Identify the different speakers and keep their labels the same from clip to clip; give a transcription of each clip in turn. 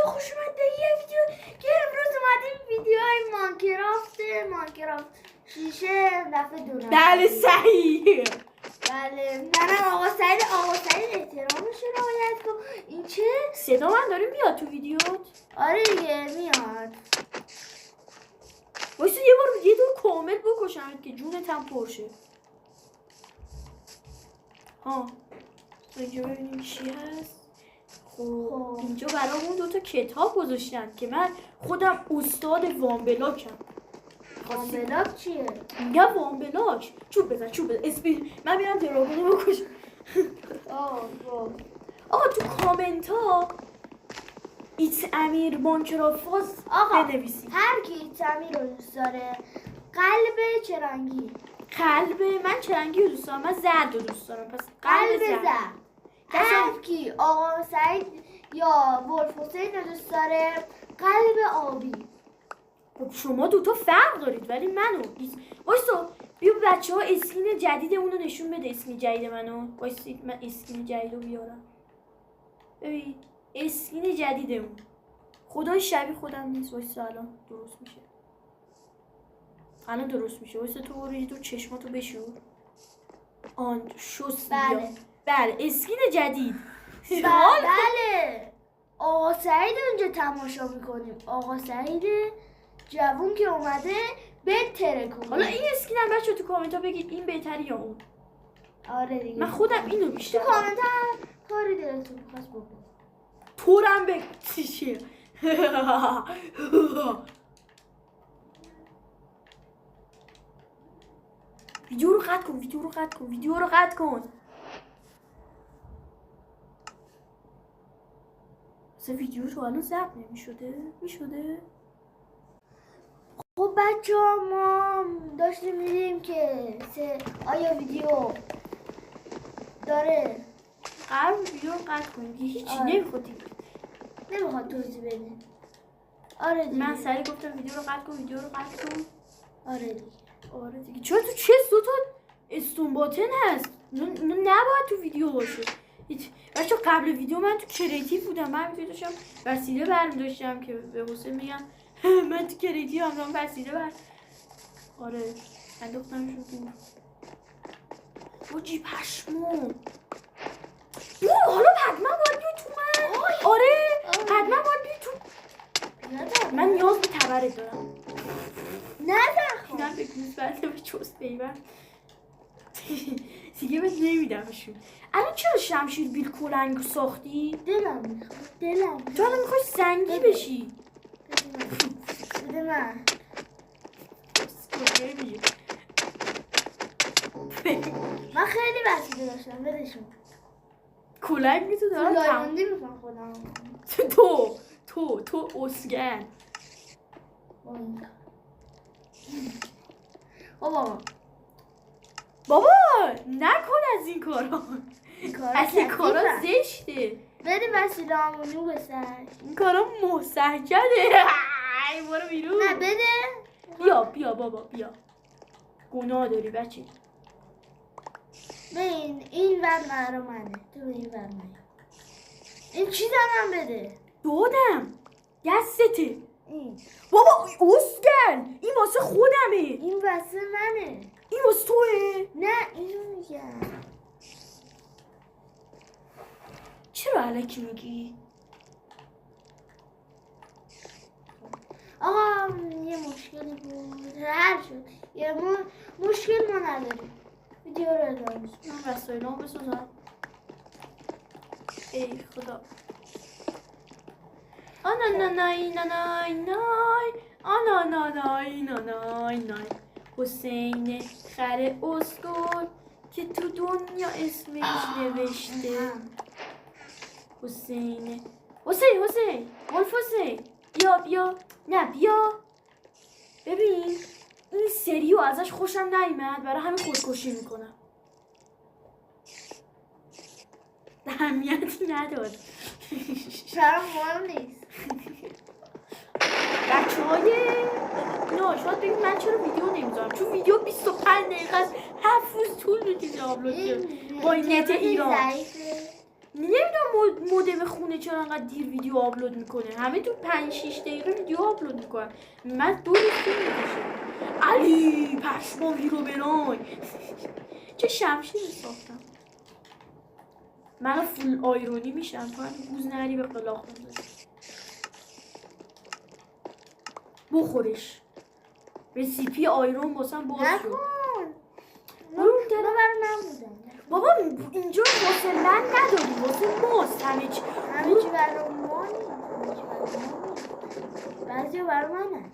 Speaker 1: بچه خوش اومده یه ویدیو که امروز اومدیم ویدیوهای ماینکرافت شیشه دفعه دونه.
Speaker 2: بله صحیح.
Speaker 1: بله نه آقا سعید احترامش رو رعایت کن. این چه
Speaker 2: صدا من داره میاد تو ویدیوت؟
Speaker 1: آره دیگه میاد.
Speaker 2: وایسا یه بار یه دور کامل بکشم که جونتم پرشه. ها اینجا ببینیم چی هست. خب اینجا برامون دوتا کتاب گذاشتن که من خودم استاد وامبلاکم.
Speaker 1: وامبلاک چیه؟
Speaker 2: میگم وامبلاک. چوب بزن اسپی من میرم دراگونو بکشم. آقا تو کامنت ها ایت امیر ماینکرافت بنویسید.
Speaker 1: هر کی ایت امیر رو دوست داره قلب چه رنگی؟
Speaker 2: قلب من چه رنگی رو دوست دارم؟ من زرد رو دوست دارم. پس
Speaker 1: قلب زرد. هر کی آقا سعید یا ولف حسین رو دوست داره قلب آبی.
Speaker 2: خب شما دوتا فرق دارید ولی منو وایسا بیا بچه ها اسکین جدیدمون رو نشون بده. اسکین جدید منو وایسید من اسکین جدید رو بیارم. ببین اسکین جدیدمون خدای شبیه خودم نیست. وایسا الان درست میشه. وایسا تو برو یه دور چشماتو بشور. آن شست. بله اسکین جدید.
Speaker 1: بله آقا سعید اونجا تماشا میکنیم. آقا سعید جوون که اومده بهتره کنه.
Speaker 2: حالا این اسکین هم بچه تو کامنت ها بگید این بهتری یا اون.
Speaker 1: آره دیگه
Speaker 2: من خودم اینو بیشتر
Speaker 1: تو کامنت ها کاری دلتون میخواست بکن.
Speaker 2: پورم به چیشه. ویدیو رو قطع کن. اصلا ویدیو تو الان ضبط میشده؟
Speaker 1: خب بچه ها ما داشتیم میدیم که آیا ویدیو داره
Speaker 2: قرار ویدیو رو قطع کنیم که هیچی
Speaker 1: نمیخواد توضیح بدیم. آره دیگه
Speaker 2: من سریع گفتم ویدیو رو قطع کن.
Speaker 1: آره دیگه
Speaker 2: چرا تو چست دوتا استون باتن هست؟ نباید تو ویدیو باشه. بچه قبل ویدیو من تو کریتیو بودم. من ویدیو داشتم وسیله برمی داشتم که به حسین میگم من تو کریتیو هم دارم وسیله بر. آره انداختم شد بوجی پشمون. حالا حتما باید بیای تو من. آره حتما باید بیای تو. من نیاز به تبرت دارم.
Speaker 1: نه
Speaker 2: بکنیز برده به چست بیبر دیگه بهت نمیدمشون. الان چرا شمشیر بیل کلنگ ساختی؟
Speaker 1: دلم میخواد.
Speaker 2: تو الان میخوای سنگی بشی.
Speaker 1: بده من. من خیلی وسیله داشتم بدشون.
Speaker 2: کلنگ تو دارم
Speaker 1: لایموندی میکنم خودم.
Speaker 2: تو اسگن. بابا نکن از این کارا. از این کارا زشته.
Speaker 1: بریم وسیله همونو بسر.
Speaker 2: این کارا محسحجده. برو بیرون.
Speaker 1: نه بده.
Speaker 2: بیا بابا بیا. گناه داری بچه.
Speaker 1: ببین این ور مرا منه. تو این ور منه. این چی دارم بده؟
Speaker 2: دادم دستته.
Speaker 1: این
Speaker 2: بابا اسگل این واسه خودمه.
Speaker 1: این واسه منه.
Speaker 2: این واسه توه.
Speaker 1: نه اینو میگم.
Speaker 2: چرا الکی میگی؟
Speaker 1: آقا یه مشکلی بود. حل شد. یه مشکل ما نداریم. ویدیو رو ادامه بدیم.
Speaker 2: من وسایلام بسازم. ای خدا. آنانای حسین خر اسکل که تو دنیا اسمش نوشته. حسین ولف حسین بیا نه بیا. ببین این سریو ازش خوشم نیامد برای همین خودکشی میکنم. اهمیتی نداره.
Speaker 1: شرم مهم نیست.
Speaker 2: بچه های نه شاید بگید من چرا ویدیو نمیذارم چون ویدیو 25 دقیقه است. 7 روز طول میکشه آپلود کنم با این نت ایران. نمیدونم مودم خونه چرا انقدر دیر ویدیو آپلود میکنه؟ همه تو 5-6 دقیقه ویدیو آپلود میکنن. من 2 روز طول میکشه. علی پشماوی رو برای چه شمشیر ساختم. من فول آیرونی میشم تو هم گوز نری به قلاق بندازی. بخورش. رسیپی آیرون باسم باز شد.
Speaker 1: نکن برو بر من بودم.
Speaker 2: بابا اینجا واسه من نداری، واسه ماست همه چی.
Speaker 1: همه چی برای ما نیست. بعضی برای منه.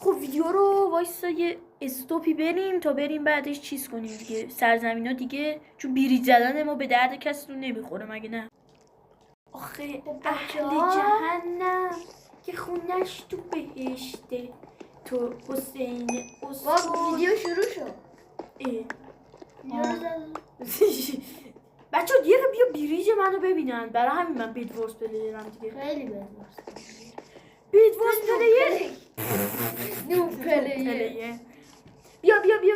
Speaker 2: خب ویدیو رو وایسا یه استوپی بریم تا بریم بعدش چیز کنیم دیگه. سرزمین ها دیگه چون بیریج زدن ما به درد کسی رو نمیخوره مگه نه؟ آخه اهل جهنم که خونش تو بهشته تو حسین
Speaker 1: بابا ویدیو شروع شد.
Speaker 2: بچه ها دیگه بیا بیریج منو ببینن. برای همین من بیدورس پلیرم دیگه.
Speaker 1: خیلی بدورس
Speaker 2: بیدورس پلیر
Speaker 1: نوب پلیر.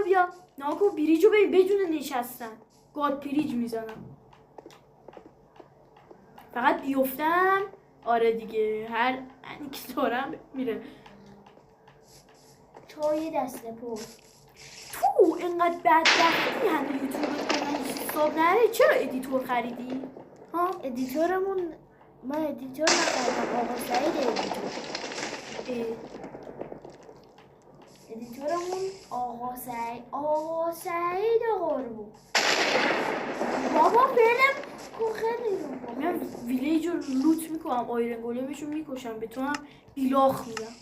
Speaker 2: بیا ناکو بیریجو ببین بدون نشستن گاد پیریج میزنم. فقط بیفتم. آره دیگه هر انی که دارم میره.
Speaker 1: چای دسته پر.
Speaker 2: تو اینقدر بدبختی همه یوتیوب کنن حساب نره. چرا ادیتور خریدی؟
Speaker 1: ها ادیتورمون من ادیتور نخریدم. آقا سعید ادیتورمون آقا سعید قربون. بابا بلم کو خیلی رو.
Speaker 2: من ویلیج رو لوت میکنم آیرن گولمشو میکشم به تو هم بیلاخ میدم.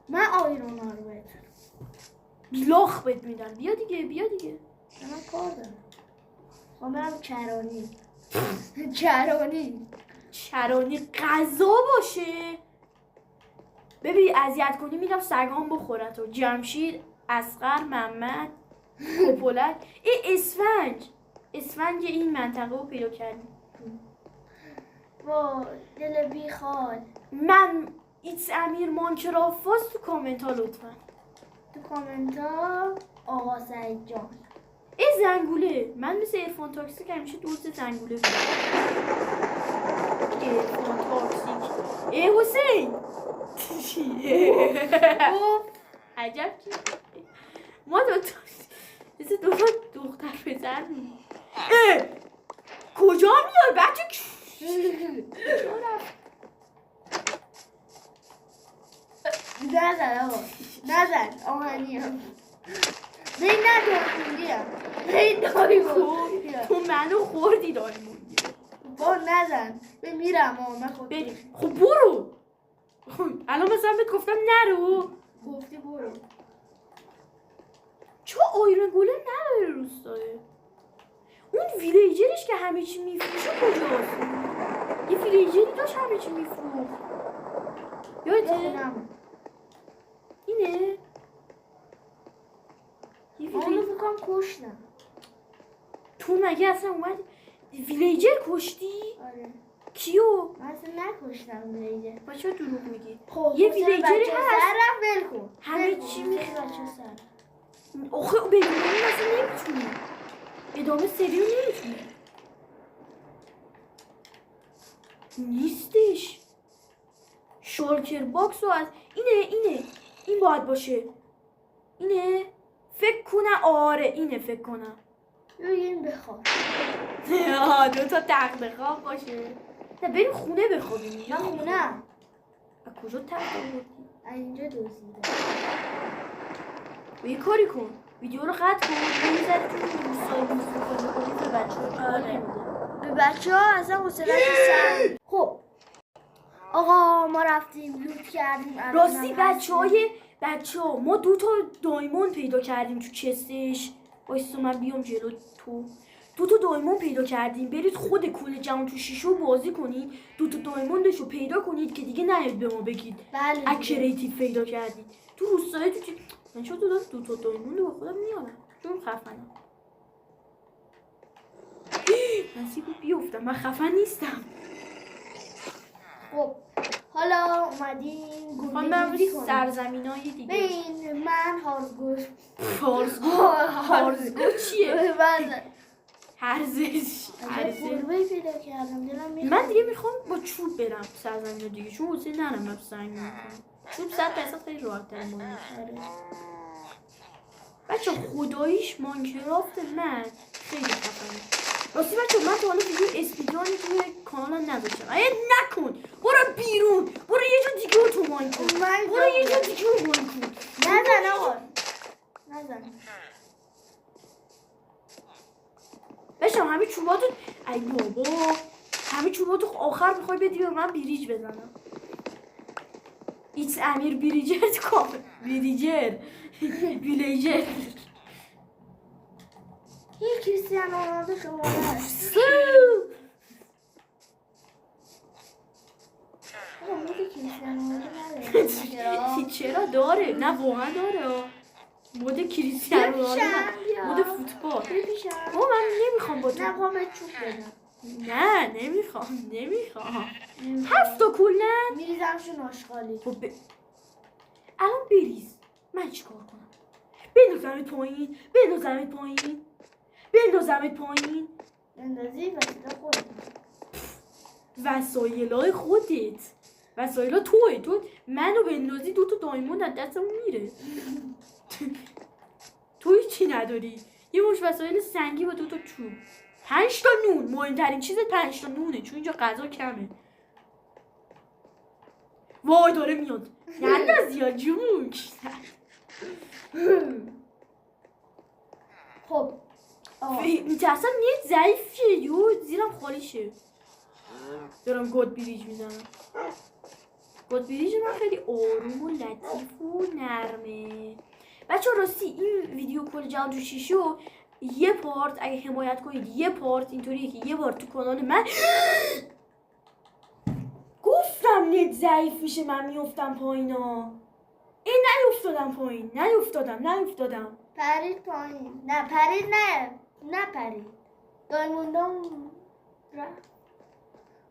Speaker 1: من آیرون ها رو بهت
Speaker 2: بیلاخ بهت میدم. بیا دیگه
Speaker 1: من کار دارم. ما برم
Speaker 2: چرانی غذا باشه. ببین اذیت کنی میدم سگام بخورت. و جمشید اصغر محمد کپولک اسفنج این منطقه رو پیدا کردیم.
Speaker 1: با دل بی خال.
Speaker 2: من ایتس امیر مانکرافاست تو کامنت ها لطفا.
Speaker 1: تو کامنت ها آقا سعید جان.
Speaker 2: زنگوله. من مثل ایرفون تاکسیک همیشه دوست زنگوله بودم. ایرفون تاکسیک حسین عجب چی ما دوتا مثل دوتا دختر پسر میم. کجا میاد بچه؟ کجا رفت؟
Speaker 1: نزن آهنیم بین دایموندیم
Speaker 2: تو منو خوردی دایموندی.
Speaker 1: با نزن به میرم من خود
Speaker 2: خب برو. الان مثلا بهت گفتم نرو.
Speaker 1: گفتی برو.
Speaker 2: چه آیرن گولم نداره روستاه. اون ویلیجرش که همه چی میفروشه کجاست؟ یه ویلیجری داشت همه چی میفروخت. یادته؟ اینه؟
Speaker 1: اونو بکنم کشتم.
Speaker 2: تو مگه اصلا اومد ویلیجر کشتی؟
Speaker 1: آره.
Speaker 2: کیو؟
Speaker 1: من اصلا نکشتم ویلیجر.
Speaker 2: با چرا دروغ میگی؟
Speaker 1: خب
Speaker 2: یه ویلیجری هست
Speaker 1: ول کن.
Speaker 2: همه چی میخواد.
Speaker 1: بچه سر
Speaker 2: آخه بدون این اصلا نمیتونی ادامه سریو نمیتونی. نیستش. شالکر باکس رو از اینه این باید باشه. اینه فکر کنم. آره اینه فکر کنم.
Speaker 1: این بخواب.
Speaker 2: دوتا تخت خواب باشه. نه بریم خونه بخوابیم.
Speaker 1: من خونه
Speaker 2: از کجا تخت آوردی؟
Speaker 1: اینجا دزدیدم.
Speaker 2: یه کاری کن ویدیو رو قطع کن. یه ذره تو روستای میزون کنی به بچه ها
Speaker 1: به بچه ها اصلا حسلت سر. خب آقا ما رفتیم لوت کردیم.
Speaker 2: راستی بچه ها ما 2 تا دایموند پیدا کردیم تو چستش. وایسا من بیام جلو تو. 2 تا دایموند پیدا کردیم. برید خود کل جمع تو شیشو بازی کنید. 2 تا دایموندش رو پیدا کنید که دیگه نیاید به ما بگید
Speaker 1: بله
Speaker 2: اکریتیو پیدا کردید. تو روستای تو من شو 2 تا دایموند رو خودم میارم چون خفنم. نصیب بیفتم من خفن نیستم.
Speaker 1: خب حالا اومدیم
Speaker 2: گوندی کنیم سرزمینای دیگه.
Speaker 1: ببین من هارزگو
Speaker 2: چیه؟ ارزش
Speaker 1: گربه پیدا کردم دلم میخواد.
Speaker 2: من دیگه میخوام با چوب برم سرزمین دیگه، چون حسین نرم سنگ میکنم. چوب 100% خیلی راحت تر مونه. بچه خداییش ماینکرافت من خیلی خفنه. راستی بچه من تا حالا ویدیو اسپیدرانی توی کانالم نذاشتم. نکن، برو بیرون، برو یه جا دیگه رو تو ماین کن، برو یه جا دیگه رو ماین کن.
Speaker 1: نزن آقا نزن.
Speaker 2: بچه همه چوباتو ای بابا، همه چوباتو آخر میخوای بدی به من بریج بزنم. ایتس امیر بریجر کام بریجر ویلیجر
Speaker 1: این کریستیانو رونالدو شما هست. آقا مود کریستیانو رونالدو نداره.
Speaker 2: چرا داره؟ نه واقعا داره. مود کریستیانو رونالدو مود فوتبال.
Speaker 1: بپیشم.
Speaker 2: بابا من نمیخوام با تو.
Speaker 1: نه میخوام به چوب بدم.
Speaker 2: نه نمیخوام. هفت تا کلن
Speaker 1: میریزمشون آشغالی.
Speaker 2: خب الان بریز. من چیکار کنم؟ بندازمت پایین.
Speaker 1: اندازی وسیله خودت.
Speaker 2: وسایلای خودت. وسایلا توه. تو منو بندازی 2 تا دایموند از دستمون میره. تو هیچی نداری. یه مش وسایل سنگی با 2 تا چوب. 5 تا نون. مهمترین چیز 5 تا نونه، چون اینجا غذا کمه. وای داره میاد. نندازی یا جوک.
Speaker 1: خب
Speaker 2: میترسم نیت ضعیف شه یو زیرم خالی شه. دارم گود بریج میزنم. گود بریج من خیلی آروم و لطیف و نرمه. بچه راستی این ویدیو کل جهان تو شیشو یه پارت اگه حمایت کنید، یه پارت اینطوریه که یه بار تو کانال من گفتم نت ضعیف میشه من میافتم پایینا. این نیافتادم پایین. نیافتادم.
Speaker 1: پرید پایین. نه پرید. دایموندام رفت.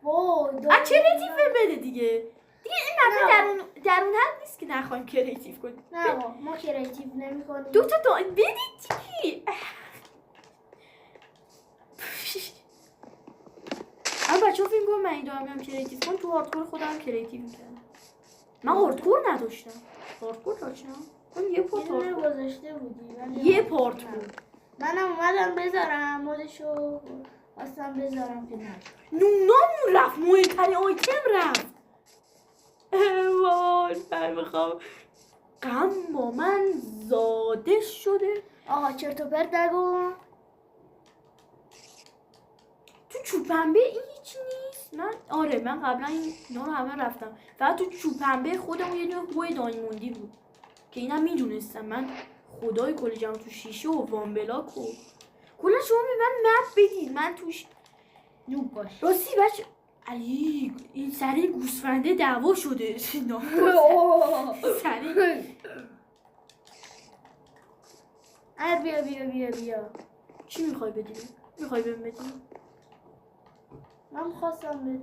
Speaker 1: وای
Speaker 2: کریتیو بده دیگه این نفر درون حد نیست که نخوایم کریتیو کنیم.
Speaker 1: نه ما کریتیو نمی کنیم.
Speaker 2: 2 تا بدید دیگه. اما بچه ها فیلم کنم من این دارم هم کریتیو کنم. تو هاردکور خودم کریتیو میکنم. من هاردکور نداشتم. من یه پارت
Speaker 1: هاردکور گذاشته بودی.
Speaker 2: یه پارت بود.
Speaker 1: منم اومدم بذارم مودشو اصلا بذارم که نه
Speaker 2: نونامون رفت. مهمترین آیتم رفت. من میخوام غم با من زاده شده.
Speaker 1: آقا چرت و پرت نگو.
Speaker 2: تو چوب پنبه این هیچ نیست. من قبلا اینا رو همه رفتم. فقط تو چوب پنبه خودمون یه دونه هوی دایموندی بود که اینم میدونستم. من خدای کل جهان تو شیشه و وان بلاک و کلا شما به من مپ بدید من توش
Speaker 1: نوب باش.
Speaker 2: راستی بچه علی این سری گوسفنده دعوا شده. سری
Speaker 1: بیا.
Speaker 2: چی میخوای بدی؟ میخوای بهم بدی؟
Speaker 1: من میخواستم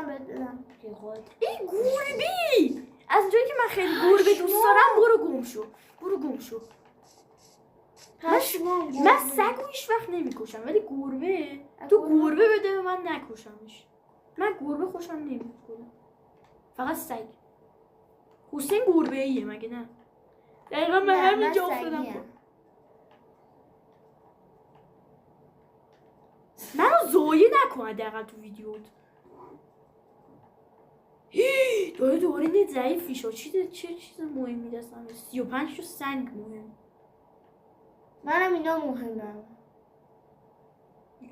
Speaker 1: بدم که خود
Speaker 2: این گربه از جایی که من خیلی گربه دوست دارم برو گم شو. من سگ رو هیچ وقت نمیکشم ولی گربه تو گربه بده به من نکشمش. من گربه خوشم نمیاد فقط سگ. حسین گربه ایه مگه نه؟ دقیقا من همینجا افتادم. منو ضایع نکن دقیقا تو ویدیوت. داره نت ضعیف میشه. چه چیز مهمی دستم 35 تا سنگ مهم.
Speaker 1: منم اینا مهمم.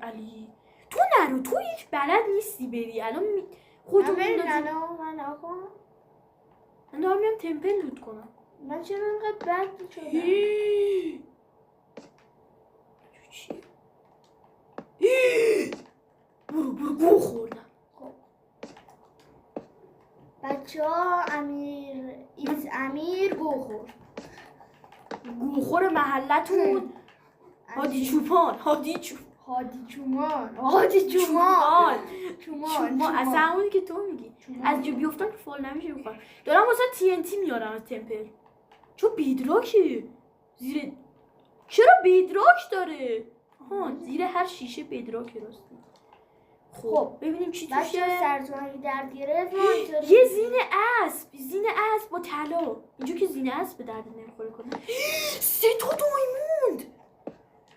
Speaker 2: علی تو نرو. تو هیچ بلد نیستی بری. الان خودت
Speaker 1: من آقا
Speaker 2: من دارم میام تمپل لوت کنم.
Speaker 1: من چرا اینقدر بد شدم؟
Speaker 2: چیه؟ برو گو خوردم.
Speaker 1: بچه ها امیر
Speaker 2: گوخور محلتون هادی چوپان اصلا اونی که تو میگی از جا بیفتم که فال نمیشه بخوام. دارم واسه TNT میارم از تمپل چون بیدراکه زیر. چرا بیدراک داره؟ زیر هر شیشه بدراک راستی.
Speaker 1: خب
Speaker 2: ببینیم چی
Speaker 1: بچه
Speaker 2: توشه.
Speaker 1: سرطانی درد گرفت
Speaker 2: یه زینه اسب با طلا. اینجا که زینه اسب به درد نمیخوره کنه. 3 تا دایموند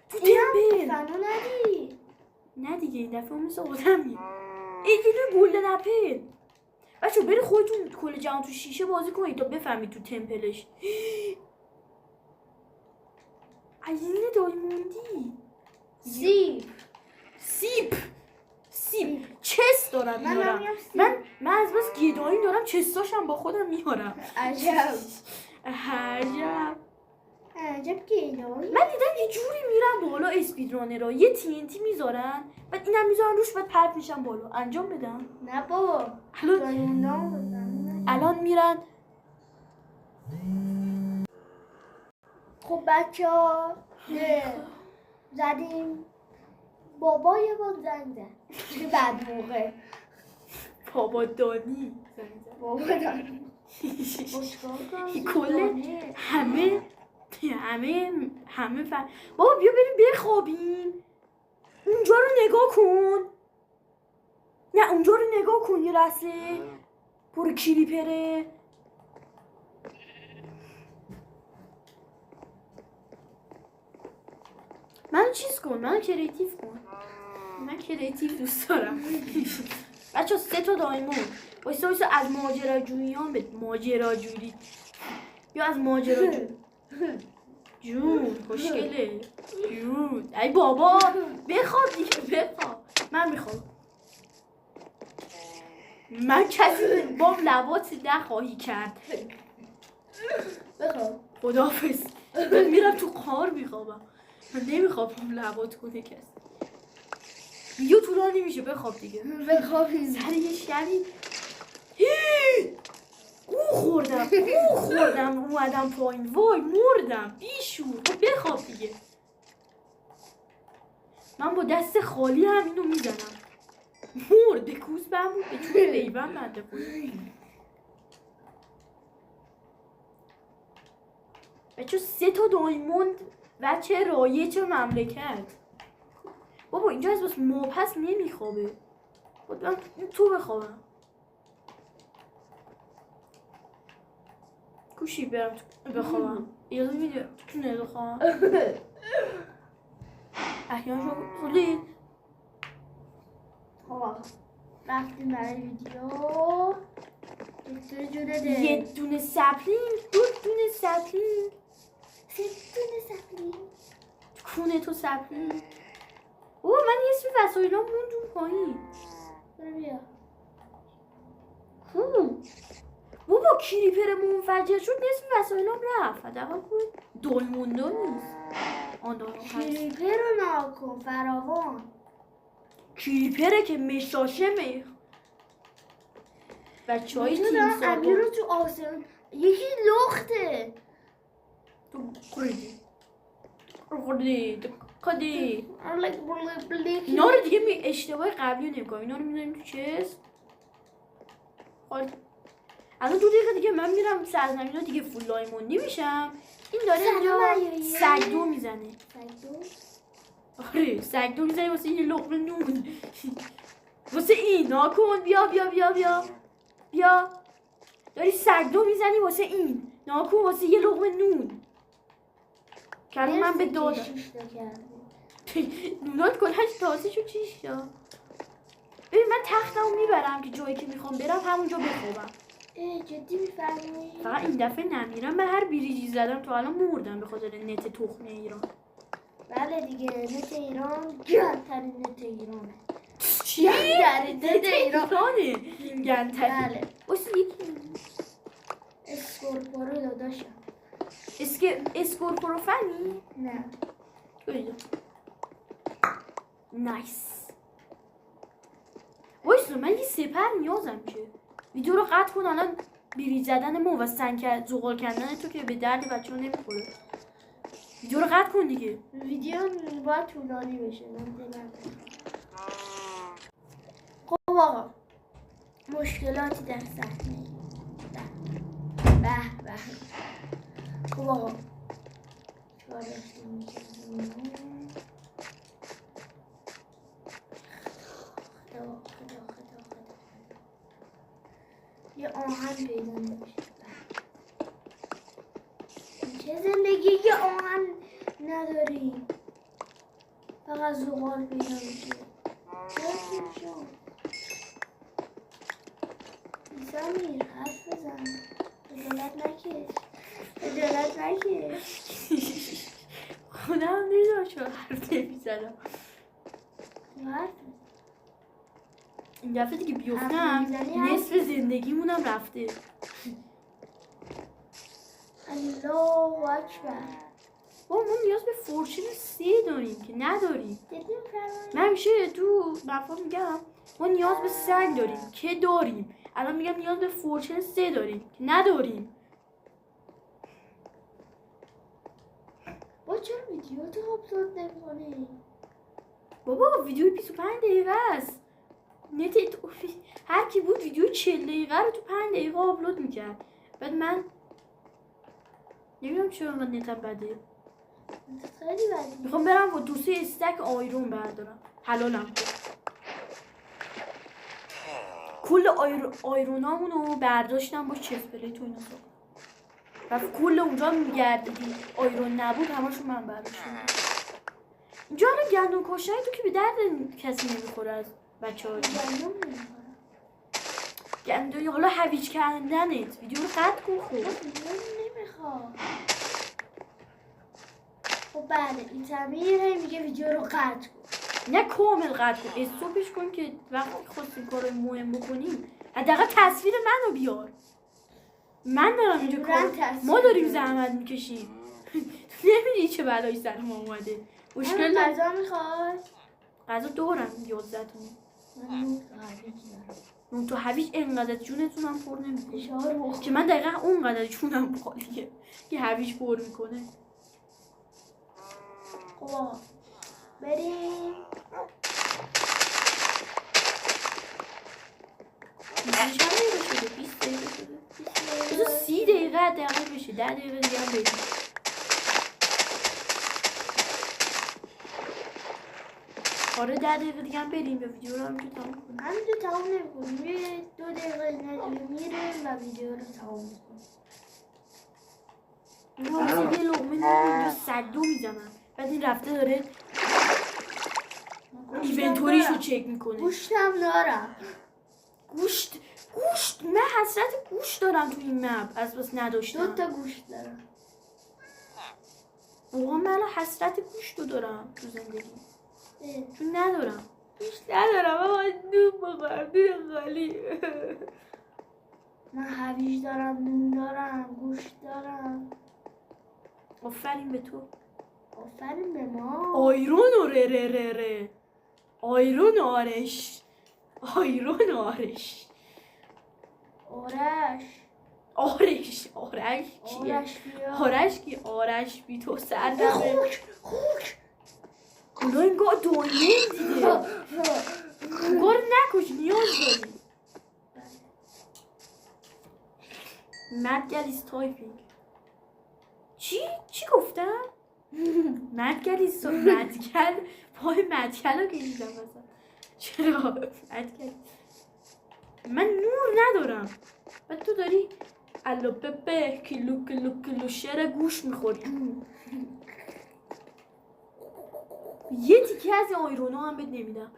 Speaker 2: تو تمپل.
Speaker 1: فنو ندی
Speaker 2: نه دیگه این دفعه مثل آدمی. این یه گلدن اپل. بچه برید خودتون کل جهان تو شیشه بازی کنید تا بفهمید تو تمپلش. عزیزین دایموندی. سیب چست دارم میارم. من از بس گدایی دارم چستاشم با خودم میارم.
Speaker 1: عجب گدایی.
Speaker 2: من دیدم یه جوری میرم بالا اسپیدرانرها یه TNT میذارن بعد اینم میذارن روش بعد پرت میشن بالا. انجام بدم؟
Speaker 1: نه بابا
Speaker 2: الان میرن.
Speaker 1: خب بچه ها زدیم. بابا یه بار زنگ زد که بعد موقع
Speaker 2: بابا دانی کل همه بابا بیا بریم بخوابیم. اونجا رو نگاه کن. نه اونجا رو نگاه کن یه لحظه. برو کریپره. من چیز کن. من کریتیو کن. من کریتیو دوست دارم. بچه 3 تا دایموند. وایسا از ماجراجوییان به ماجراجویی. یا از ماجراجویی. جون خوشگله. جون ای بابا بخواب دیگه بخواب. من میخوام. من کسی با لبات نخواهی کرد.
Speaker 1: بخواب.
Speaker 2: خداحافظ. من میرم تو قار میخوابم. من نمیخوام لبات کنه کسی. ویدیو طولانی نمیشه بخواب دیگه.
Speaker 1: بخوابیم.
Speaker 2: سر یه شبی خوردم اومدم پایین. وای مردم بیشور. خب بخواب دیگه. من با دست خالی هم اینو میزنم. مرد بکوز بمون به چون بیبن بنده خود. بچه 3 تا دایموند بچه رایج مملکت. بابا اینجا از بس ماپس نمیخوابه. من تو بخوابم. کوشی برم تو بخوابم. یادو میده تو نخوابم. احیان شو خودید.
Speaker 1: خب رفتیم برای ویدیو. دکتر جونه ده.
Speaker 2: یه دونه سپلینگ. 2 دونه سپلینگ.
Speaker 1: 3 دونه سپلینگ.
Speaker 2: کونه تو سپلینگ. اوه من یه سری وسایلام موندون پایین.
Speaker 1: برو بیا.
Speaker 2: بابا کریپر منفجر شد نصف وسایلام رفت. حداقل کن دایموندا نیست. آن دارم
Speaker 1: کریپر رو ناکن فراوان.
Speaker 2: کریپره که مشاشمه. بچه های تیم ساقا
Speaker 1: امیر رو تو آسمان یکی لخته.
Speaker 2: تو خودی اینا رو دیگه اشتباه قبلی نمیکنم. اینا رو میذاریم تو چست. الان 2 دقیقه دیگه من میرم سرزمین ها دیگه فول دایموندی میشم. این داره اینجا سگدو میزنه. آره سگدو میزنه واسه یه لقمه نون. واسه این ناکن. بیا داری سگدو میزنی واسه این ناکن. واسه یه لقمه نون. کلون من به دادم. نونات کلش تازه شو 6 تا. ببین من تختمو میبرم که جایی که میخوام برم همونجا بخوابم.
Speaker 1: جدی میفرمی؟
Speaker 2: فقط این دفعه نمیرم. من هر بریجی زدم تا الان مردم به خاطر نت تخمه ایران.
Speaker 1: بله دیگه نت ایران گندترین نت ایرانه.
Speaker 2: چی؟ نت ایرانه گندترین.
Speaker 1: بله
Speaker 2: واسه یکی
Speaker 1: اسکورپورو داداشم.
Speaker 2: اسکورپورو فنی؟
Speaker 1: نه
Speaker 2: نایس. وایسا من یه سپر نیازم میشه. ویدیو رو قطع کن. الان بریج زدن ما و زغال کندن تو که به درد بچه ها نمیخوره. ویدیو رو قطع کن دیگه.
Speaker 1: ویدیو باید طولانی بشه. خب آقا مشکلاتی در صحنه. به خب آقا یه آهن پیدا نمیشه. چه زندگی که آهن نداری، فقط زغال پیدا میشه. سمیر حرف بزن، خجالت نکش.
Speaker 2: خودم نمیدونم چرا حرف نمیزنم.
Speaker 1: حرف
Speaker 2: این دفعه دیگه بیفتم
Speaker 1: نمیزنی؟
Speaker 2: نصف زندگیمونم رفته.
Speaker 1: الله اکبر.
Speaker 2: با ما نیاز به فورچین 3 داریم که نداریم.
Speaker 1: دیدیم فرمانی؟
Speaker 2: من همیشه تو مفهوم میگم ما نیاز به سنگ داریم که داریم. الان میگم نیاز به فورچین 3 داریم که نداریم.
Speaker 1: با چرا ویدیو تو آپلود نمی‌کنی؟
Speaker 2: بابا ویدیو 25 دقیقه است. نت هر کی بود ویدیو 40 دقیقه رو تو 5 دقیقه آپلود میکرد. بعد من نمیدونم چرا من نتم بده.
Speaker 1: خیلی بدی.
Speaker 2: میخوام برم با 2 استک آیرون بردارم. حلالم کن. کل آیرونامونو برداشتم با چست پلیت و اینا ساختم. و کل اونجا میگردیدی آیرون نبود همشون من برداشتم. اینجا حالا گندم کاشتن تو که به درد کسی نمیخوره از بچه‌ها. گندم حالا هویج کندنت ویدیو رو قطع کن. خب
Speaker 1: نمیخوام. خب بله این تعمیر هی میگه ویدیو رو قطع کن.
Speaker 2: نه کامل قطع کن، استوپش کن که وقتی خواستیم کارو مهم بکنیم حداقل تصویر منو بیار. من دارم اینجا کار، ما داریم زحمت میکشیم. نمیدونی چه بلایی سر ما اومده. مشکل
Speaker 1: من غذا میخواد؟
Speaker 2: غذا دارم 11 تا.
Speaker 1: من
Speaker 2: نون تو هویج اینقدر جونتونم پر نمیکنه
Speaker 1: فشار
Speaker 2: که من دقیقا اونقدر جونم خالیه که هویج پر میکنه.
Speaker 1: خب بریم.
Speaker 2: چند دقیقه شده؟ 20 دقیقه شده؟ بذار 30 دقیقه دقیقه بشه 10 دقیقه دیگه هم بریم. آره 10 دقیقه دیگه هم بریم یا ویدیو رو همینجا تمام کنیم.
Speaker 1: همینجا تمام نمی‌کنیم، یه 2 دقیقه میریم و ویدیو رو تمام می‌کنیم.
Speaker 2: اینا مثل یه لقمه نون اینجا صدو میزنن بعد این رفته داره ایونتوریشو چک میکنه.
Speaker 1: گوشتم دارم.
Speaker 2: گوشت من حسرت گوشت دارم تو این مپ از بس نداشتم.
Speaker 1: 2 تا گوشت دارم.
Speaker 2: واقعا من حسرت گوشت رو دارم تو زندگی چون ندارم گوشت ندارم. اما نون بخورم نون خالی.
Speaker 1: من هویج دارم، نون دارم، گوشت دارم.
Speaker 2: آفرین به تو.
Speaker 1: آفرین به ما.
Speaker 2: آیرون و ره آیرون آرش آیرون آرش
Speaker 1: آرش
Speaker 2: کیه؟
Speaker 1: بیا.
Speaker 2: آرش کی؟ آرش بی تو سر نبه.
Speaker 1: خوک
Speaker 2: اونا اینگاه دایمون دیگه اینگاه رو نکش نیاز داری. مدگل is typing. چی گفتم؟ مدگل پای مدگل رو کشیدم مثلا. چرا؟ مدگل من نور ندارم و تو داری الو ببه کلو شعر گوش میخوری. یه تیکه از این آیرونا هم بهت نمیدم.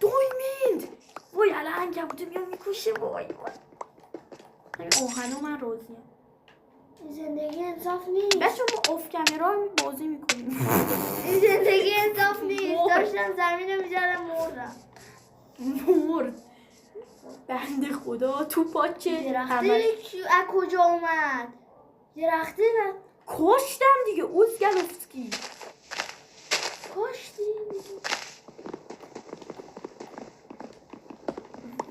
Speaker 2: دایمند وای الان عنکبوته میام میکشه. وای این آهنا من راضیم.
Speaker 1: زندگی انصاف نیست.
Speaker 2: بچه ما آف کامرا بازی میکنیم.
Speaker 1: این زندگی انصاف نیست. داشتم زمین رو میزدم
Speaker 2: مرد بنده خدا تو پاچه
Speaker 1: درختی از کجا اومد؟ درختی من
Speaker 2: کشتم دیگه اوزگلوفسکی
Speaker 1: کشتی.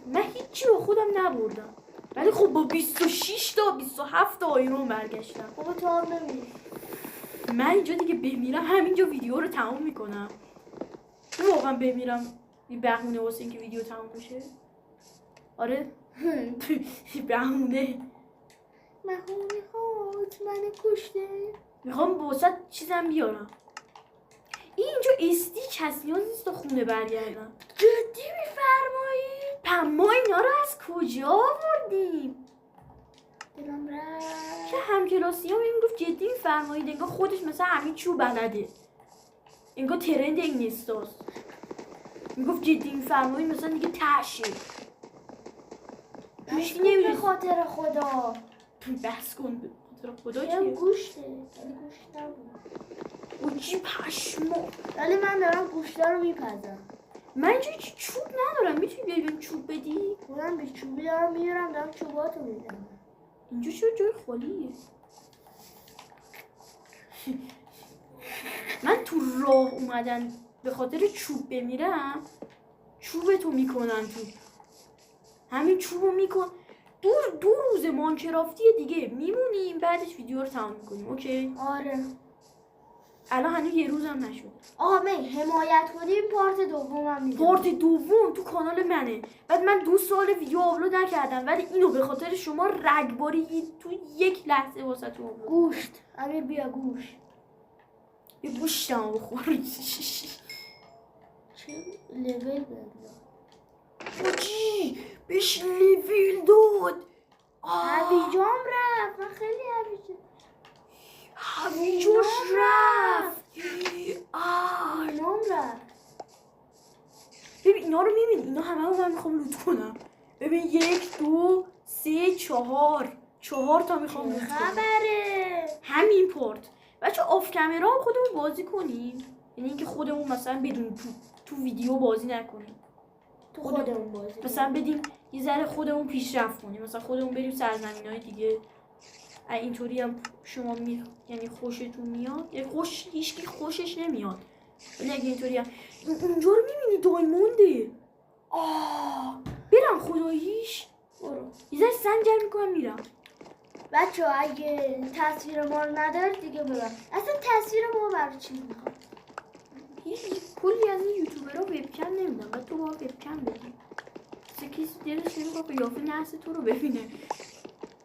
Speaker 2: من هیچی با خودم نبردم ولی خب با 26 تا 27 تا آیرون برگشتم.
Speaker 1: خب تو هم نمیری.
Speaker 2: من اینجا دیگه بمیرم همینجا ویدیو رو تمام میکنم. واقعا بمیرم این بهونه واسه اینکه ویدیو تمام بشه. آره بهونه
Speaker 1: خود منو کشته.
Speaker 2: میخوام واسه چیزم بیارم. اینجا استیک هست نیاز نیست تا خونه برگردم.
Speaker 1: جدی میفرمایی؟
Speaker 2: اما اینا رو از کجا آوردیم؟
Speaker 1: دلم رفت.
Speaker 2: که همکلاسی هم میگفت جدی میفرمایید انگار خودش مثلا همین چوب بلده، انگار ترند این نیستاست. میگفت جدی میفرمایید مثلا دیگه تشه
Speaker 1: گوشت
Speaker 2: نمی‌دونی.
Speaker 1: به خاطر خدا.
Speaker 2: بس کن به خاطر خدا
Speaker 1: چه
Speaker 2: چیه؟
Speaker 1: گوشته؟ ولی گوشت نبود.
Speaker 2: او چی پشمو.
Speaker 1: ولی من دارم گوشتا رو میپزم.
Speaker 2: من اینجا هیچ چوب ندارم، میتونی بیای بهم چوب بدی؟
Speaker 1: من به چوبی دارم میارم دارم چوباتو میدم.
Speaker 2: اینجا چرا جای خالیه؟ من تو راه اومدن به خاطر چوب بمیرم، چوبتو میکنن تو همین چوبو میکن. دو روز مانکرافتی دیگه میمونیم، بعدش ویدیو رو تمام میکنیم. اوکی؟
Speaker 1: آره.
Speaker 2: الان هنوز یه روزم نشده.
Speaker 1: آقا من حمایت کنیم پارت دومم میدم.
Speaker 2: پارت دوم تو کانال منه. بعد من 2 سال ویدیو آپلود نکردم، ولی اینو به خاطر شما رگباری تو یک لحظه واسه تو آپلود.
Speaker 1: گوشت. امیر بیا گوشت.
Speaker 2: یه گوشتم بخور.
Speaker 1: چه لول بده.
Speaker 2: چی؟ بهش لیویل داد.
Speaker 1: هویجام رفت. من خیلی هویجام.
Speaker 2: هویجوش رفت.
Speaker 1: نام رفت.
Speaker 2: ببین اینا رو میبینی، اینا همه رو من میخوام لوت کنم. ببین 1 2 3 4 تا میخوام لوت کنم.
Speaker 1: خبره.
Speaker 2: همین پورت. بچه آف کامرا هم خودمون بازی کنیم، یعنی اینکه خودمون مثلا بدون تو ویدیو بازی نکنیم،
Speaker 1: تو خودمون بازی
Speaker 2: مثلا بدیم یه ذره خودمون پیشرفت کنیم، مثلا خودمون بریم سرزمین‌های دیگه. اینطوری هم شما یعنی خوشتون میاد، یعنی هیچکی خوشش نمیاد، ولی اگه اینطوری هم اونجا رو میبینی دایمونده. برم خداییش.
Speaker 1: برو.
Speaker 2: یه ذره سنجر میکنم میرم.
Speaker 1: بچه اگه تصویر ما رو نداره دیگه ببر. اصلا تصویر ما برای چی میخواد؟
Speaker 2: کلی از این یوتیوبرها وبکم نمیدن، بعد تو با وبکم بدی. مثلا کسی دلش نمیخواد قیافه نحس تو رو ببینه.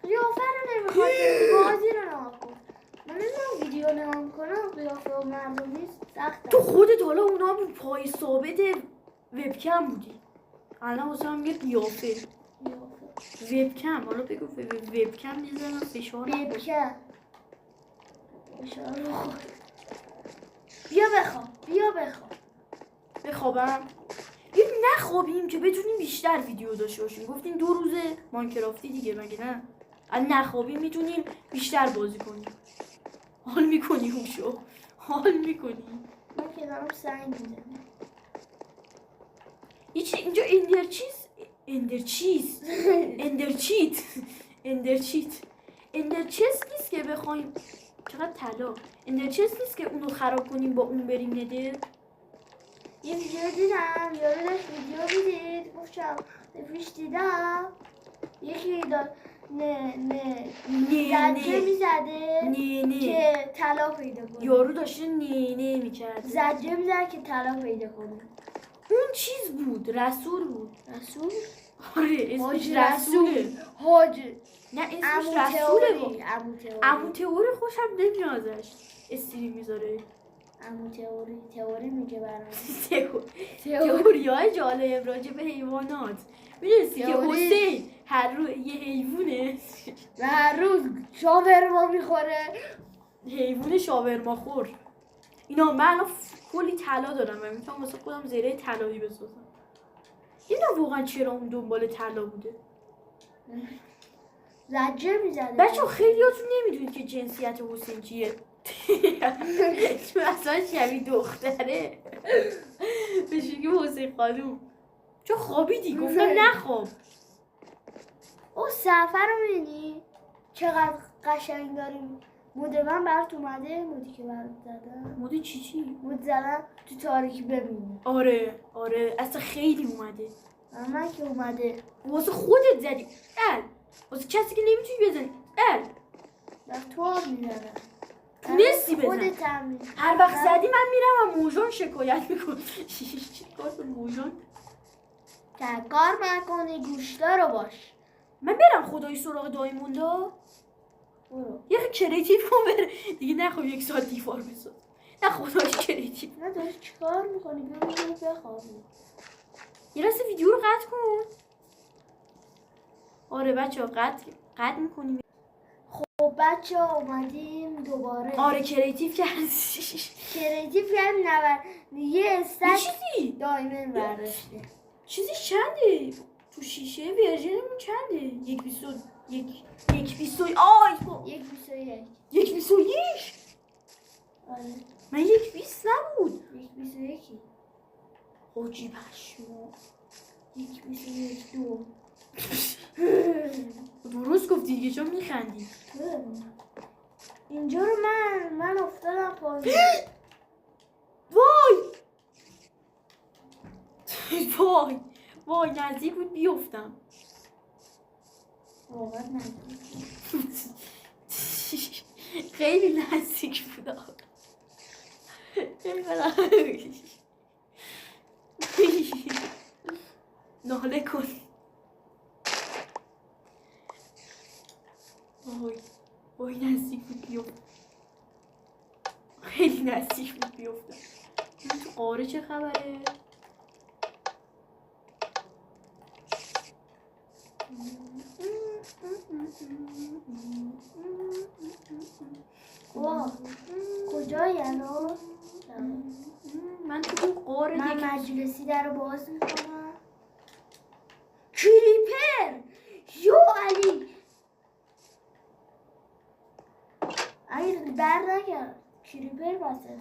Speaker 1: قیافه رو نمیخواد، بازی رو نگاه کن. من نمیدونم ویدیو نگاه میکنم قیافه و مردم نیست سخته.
Speaker 2: تو خودت حالا اونا بود پای ثابت وبکم بودی، الان واسه هم یه قیافه وبکم. حالا بگو وبکم میزنم فشار نخور.
Speaker 1: وبکم فشار نخور. بیا بخواب.
Speaker 2: بخوابم؟ بیا نخوابیم که بتونیم بیشتر ویدیو داشته باشیم. گفتیم 2 روز ماینکرافتی دیگه، مگه نه؟ اگه نخوابیم میتونیم بیشتر بازی کنیم. حال میکنی هوشو؟ حال میکنی؟
Speaker 1: من که دارم سنگ میزنم.
Speaker 2: اینجا اندرچیت نیست که بخوایم. چقدر طلا. اندرچیت نیست که اونو خراب کنیم با اون بریم نده.
Speaker 1: یه ویدیو دیدم، یارو داشت ویدیو میدید، گفتم پیش دیدم یکی نه زجه میزده که طلا پیدا کنه.
Speaker 2: یارو داشته نه میکرد،
Speaker 1: زجه میزده که طلا پیدا کنه.
Speaker 2: اون چیز بود، رسول بود.
Speaker 1: رسول؟
Speaker 2: آره اسمش رسوله.
Speaker 1: حاجی
Speaker 2: نه اسمش رسوله بود.
Speaker 1: عمو
Speaker 2: تئوری خوشم نمیاد ازش استریم میذاره.
Speaker 1: عمو تئوری میگه برام.
Speaker 2: تئوریای جالب راجع به حیوانات. میدونستی که حسین هر روز یه حیوانه
Speaker 1: و هر روز شاورما میخوره.
Speaker 2: حیوان شاورما خور. اینا من الان کلی طلا دارم و میتونم واسه خودم زره طلایی بسازم. اینا واقعا چرا اون دنبال طلا بوده؟
Speaker 1: زجر میزده.
Speaker 2: بچه خیلیاتون نمیدونید که جنسیت حسین چیه. چون اصلا شبیه دختره بهش میگه حسین خانوم. چون خوابیدی گفتم نخواب.
Speaker 1: او سفر رو میدی چقدر قشنگ داریم. مود من برات اومده، مودی که برات زدم.
Speaker 2: مود چی؟
Speaker 1: مود زدم تو تاریکی ببینی.
Speaker 2: آره اصلا خیلی اومده.
Speaker 1: من که اومده
Speaker 2: واسه خودت زدی. واسه کسی که نمیتونی بزنی.
Speaker 1: در تو هم میزنم.
Speaker 2: تونستی بزن.
Speaker 1: خودت هم
Speaker 2: هر وقت زدی من میرم و موجان شکایت میکنم. چی کار به موجان؟
Speaker 1: کار نکنی گوشتا رو باش.
Speaker 2: من برم خدای سراغ دایموندا.
Speaker 1: برو.
Speaker 2: یه کریتیو کن بره دیگه. نخواب 1 ساعت دیوار بساز. نه خدایش کریتیو.
Speaker 1: نه داری چی کار میکنی؟ بیا بخوابی.
Speaker 2: یه لحظه ویدیو رو قطع کن. آره بچه ها قد میکنیم.
Speaker 1: خب بچه ها اومدیم دوباره.
Speaker 2: آره کریتیو کردی.
Speaker 1: کریتیو کردیم یه استک
Speaker 2: چیزی
Speaker 1: دایمن برداشته.
Speaker 2: چیزی چنده تو شیشه ورژنمون چنده؟ 1.21 آی 1.21
Speaker 1: آره
Speaker 2: من 1.20 نبود
Speaker 1: 1.21
Speaker 2: حاجی پشمو
Speaker 1: 1.21 2
Speaker 2: درست گفتی دیگه چون میخندی.
Speaker 1: اینجا رو من افتادم پایین.
Speaker 2: وای وای نزدیک بود بیفتم.
Speaker 1: واقعا نزدیک
Speaker 2: خیلی نزدیک بود ناله کن. وای نزدیک بود بیفتم. خیلی نزدیک بود بیفتم. تو قاره چه خبره؟
Speaker 1: واه کجایی الان؟
Speaker 2: من تو قاره
Speaker 1: من مجلسی در رو باز میکنم. کریپر یو علی اگه بر نگرد کریپر وسطه.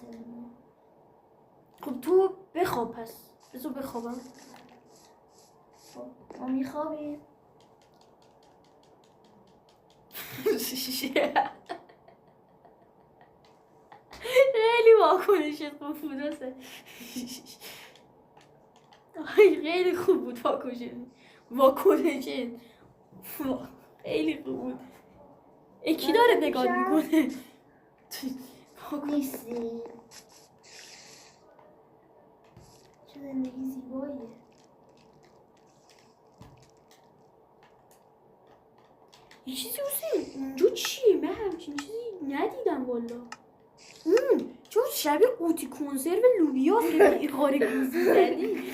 Speaker 2: خب تو بخواب پس بذار بخوابم.
Speaker 1: خب ما میخوابیم.
Speaker 2: خیلی واکنشت خوب بود حسین. خیلی خوب بود واکنشت خیلی خوب بود. کی داره نگاه میکنه؟
Speaker 1: نیستی چه زندگی زیباییه.
Speaker 2: یه چیزی حسین اونجا چیه؟ من همچین چیزی ندیدم والا. چون شبیه قوطی کنسرو لوبیا که قاره گوزی زدی.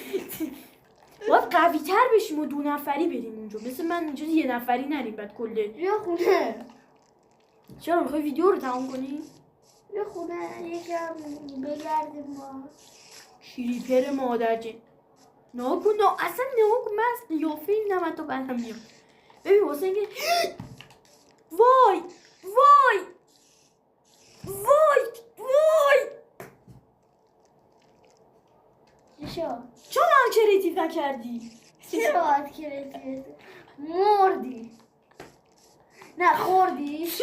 Speaker 2: باید قوی تر بشیم و 2 نفری بریم اونجا. مثل من اینجا 1 نفری نریم بعد کله.
Speaker 1: بیا خونه.
Speaker 2: چرا میخوای ویدیو رو تمام کنی؟
Speaker 1: بیا خونه یکم بگردیم ما.
Speaker 2: کریپر مادرجه ناکن اصلا ناکن. من از قیافه اینم حتی بدم میام. ببین حسین که وای وای وای وای
Speaker 1: چی شد؟
Speaker 2: چون هم کریتیو نکردی؟
Speaker 1: چرا باید کریتیو مردی؟ نه خوردیش.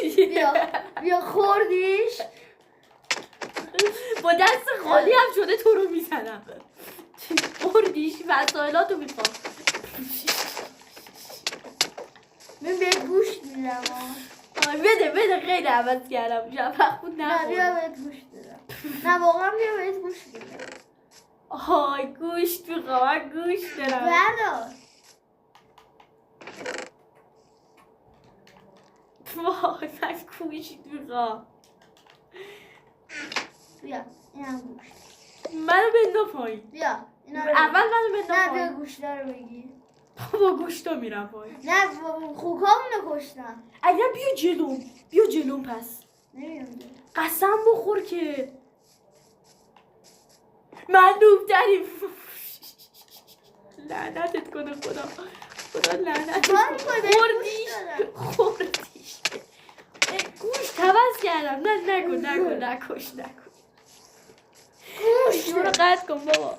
Speaker 1: بیا خوردیش.
Speaker 2: با دست خالی هم شده تو رو میزنم. خوردیش وسایلاتو میخوام.
Speaker 1: من به گوش میدم.
Speaker 2: بده خیلی عوض کردم. جفت خود
Speaker 1: نه بیا بهت گوش دادم. نه واقعا بیا بهت گوش دادم.
Speaker 2: آهای گوشت میخوام. گوشت دارم.
Speaker 1: بردار.
Speaker 2: وای من گوشت میخوام.
Speaker 1: بیا اینم گوش.
Speaker 2: منو بندا پایین.
Speaker 1: بیا اینا رو
Speaker 2: اول منو بندا
Speaker 1: نه
Speaker 2: پایین.
Speaker 1: بیا گوشتا رو بگی.
Speaker 2: با گوشتا میرم پایین.
Speaker 1: نه خوکامونو کشتم.
Speaker 2: اگر بیا جلوم پس.
Speaker 1: نمیدونم
Speaker 2: قسم بخور که من نوبتریم. لعنتت کنه خدا لعنتت کنه. خوردیش گوشت حوض کردم. نه نکش گوشت رو قطع کن بابا.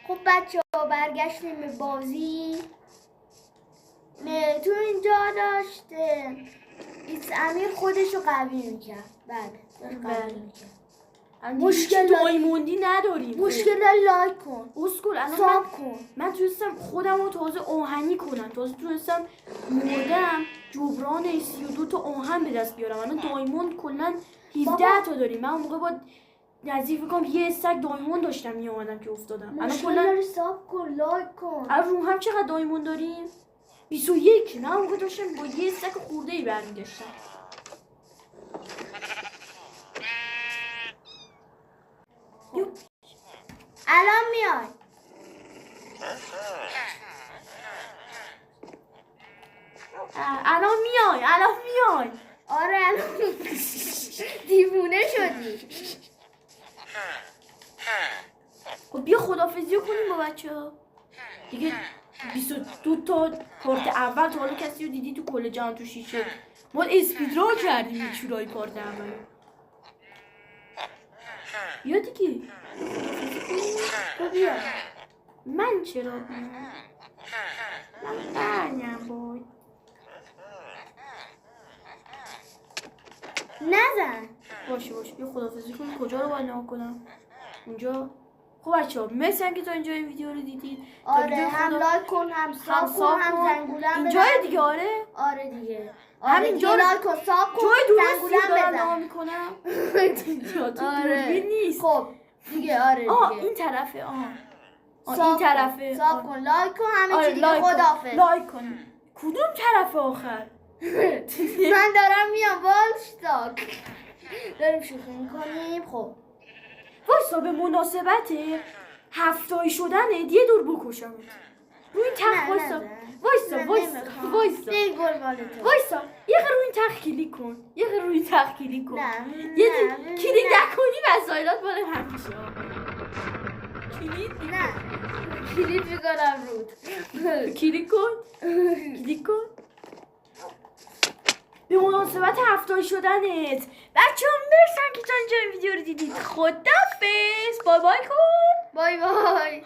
Speaker 1: خب بچه ها برگشتیم به بازی. نه تو اینجا داشته ایس امیر خودش رو قوی میکرد. بله
Speaker 2: مشکل دایموندی نداریم.
Speaker 1: مشکل لایک کن
Speaker 2: اسکول الان
Speaker 1: ساب کن.
Speaker 2: من تونستم خودم رو تازه آهنی کنم. تازه تونستم مردم جبران 32 تا آهن به دست بیارم. الان دایموند کلا 17 تا داریم. من اون موقع با نزدیک فکر کنم یه استک دایموند داشتم میومدم که افتادم. الان
Speaker 1: کلا ساب کن لایک کن.
Speaker 2: الان رو هم چقدر دایموند داریم؟ 21. من اون موقع داشتم با یه استک خورده ای برمیگشتم.
Speaker 1: الان میای.
Speaker 2: میای
Speaker 1: آره الان دیوونه شدی.
Speaker 2: خب بیا خدافزی کنیم با بچه ها دیگه. 22 تا پارت اول تا حالا کسی رو دیدی تو کل جهان تو شیشه؟ ما اسپیدران کردیم یک شورای پارت اول. بیا دیگه
Speaker 1: تو بیا.
Speaker 2: من چرا بیام؟ من برنیم باید.
Speaker 1: نزن.
Speaker 2: باشه بیا خدافزی کنیم. کجا رو باید نگاه کنم؟ اونجا. خب بچه ها مرسی که تا اینجا این ویدیو رو دیدید. تا
Speaker 1: آره
Speaker 2: ویدیو
Speaker 1: هم لایک کن هم ساب کن هم زنگوله
Speaker 2: اینجای دیگه. آره
Speaker 1: دیگه.
Speaker 2: همینجا
Speaker 1: لایک کن ساب کن
Speaker 2: جای درستی
Speaker 1: زنگوله
Speaker 2: دارم
Speaker 1: بزن.
Speaker 2: نگاه میکنم. تو
Speaker 1: آره
Speaker 2: دوربین نیست.
Speaker 1: خب دیگه. آره دیگه
Speaker 2: این طرفه. این
Speaker 1: ساب
Speaker 2: طرفه.
Speaker 1: ساب کن لایک کن همه
Speaker 2: آره
Speaker 1: چی دیگه. خداحافظ.
Speaker 2: لایک کن. کدوم طرف آخر؟
Speaker 1: من دارم میام والشتاک. داریم شوخی میکنیم. خب
Speaker 2: وایسا به مناسبت 7 شدن یه دور بکشم روی این تخت. وایسا
Speaker 1: دیگه گل
Speaker 2: وایسا یه روی این تخت کلیک کن. روی این تخت کلیک کن.
Speaker 1: نه
Speaker 2: کلیک نکنی وسایلات مال من میشه.
Speaker 1: کلیک میکنم رود.
Speaker 2: کلیک کن. به مناسبت 7 شدنت بچه ها مرسن که تا اینجا این ویدیو رو دیدید. خدافظ. بای بای کن.
Speaker 1: بای بای.